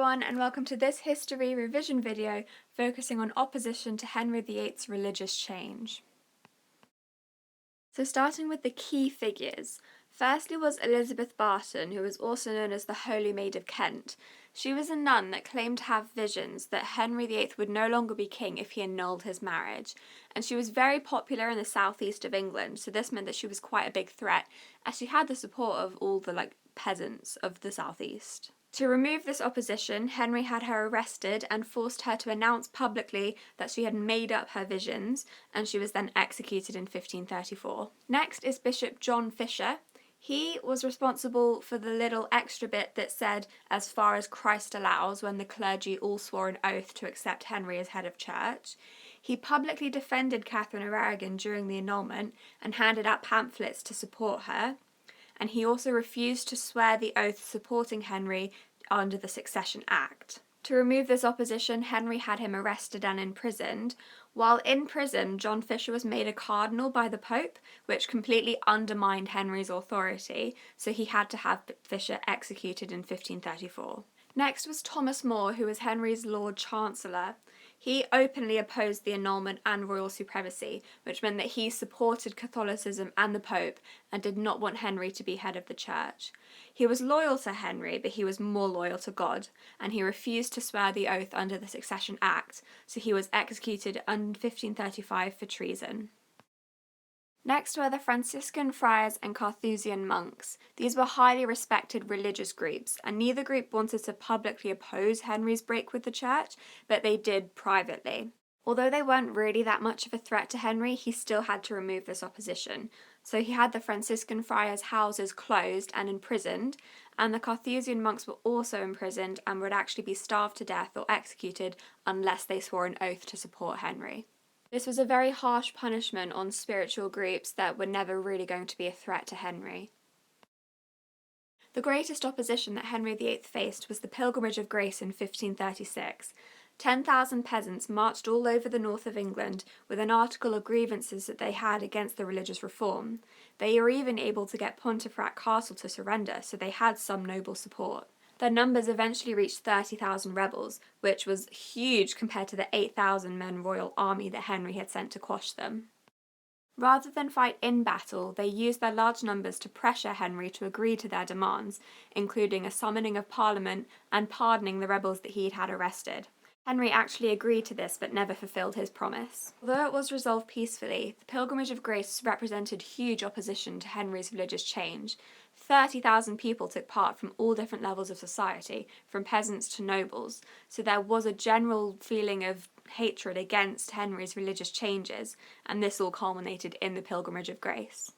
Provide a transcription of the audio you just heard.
everyone, and welcome to this history revision video focusing on opposition to Henry VIII's religious change. So starting with the key figures, firstly was Elizabeth Barton, who was also known as the Holy Maid of Kent. She was a nun that claimed to have visions that Henry VIII would no longer be king if he annulled his marriage, and she was very popular in the southeast of England, so this meant that she was quite a big threat, as she had the support of all the peasants of the southeast. To remove this opposition, Henry had her arrested and forced her to announce publicly that she had made up her visions, and she was then executed in 1534. Next is Bishop John Fisher. He was responsible for the little extra bit that said, "as far as Christ allows," when the clergy all swore an oath to accept Henry as head of church. He publicly defended Catherine of Aragon during the annulment and handed out pamphlets to support her. And he also refused to swear the oath supporting Henry under the Succession Act. To remove this opposition, Henry had him arrested and imprisoned. While in prison, John Fisher was made a cardinal by the Pope, which completely undermined Henry's authority, so he had to have Fisher executed in 1534. Next was Thomas More, who was Henry's Lord Chancellor. He openly opposed the annulment and royal supremacy, which meant that he supported Catholicism and the Pope and did not want Henry to be head of the church. He was loyal to Henry, but he was more loyal to God, and he refused to swear the oath under the Succession Act, so he was executed in 1535 for treason. Next were the Franciscan, Friars and Carthusian monks. These were highly respected religious groups, and neither group wanted to publicly oppose Henry's break with the church, but they did privately. Although they weren't really that much of a threat to Henry, he still had to remove this opposition. So he had the Franciscan friars' houses closed and imprisoned, and the Carthusian monks were also imprisoned and would actually be starved to death or executed unless they swore an oath to support Henry. This was a very harsh punishment on spiritual groups that were never really going to be a threat to Henry. The greatest opposition that Henry VIII faced was the Pilgrimage of Grace in 1536. 10,000 peasants marched all over the north of England with an article of grievances that they had against the religious reform. They were even able to get Pontefract Castle to surrender, so they had some noble support. Their numbers eventually reached 30,000 rebels, which was huge compared to the 8,000-men royal army that Henry had sent to quash them. Rather than fight in battle, they used their large numbers to pressure Henry to agree to their demands, including a summoning of Parliament and pardoning the rebels that he had arrested. Henry actually agreed to this but never fulfilled his promise. Although it was resolved peacefully, the Pilgrimage of Grace represented huge opposition to Henry's religious change. 30,000 people took part from all different levels of society, from peasants to nobles, so there was a general feeling of hatred against Henry's religious changes, and this all culminated in the Pilgrimage of Grace.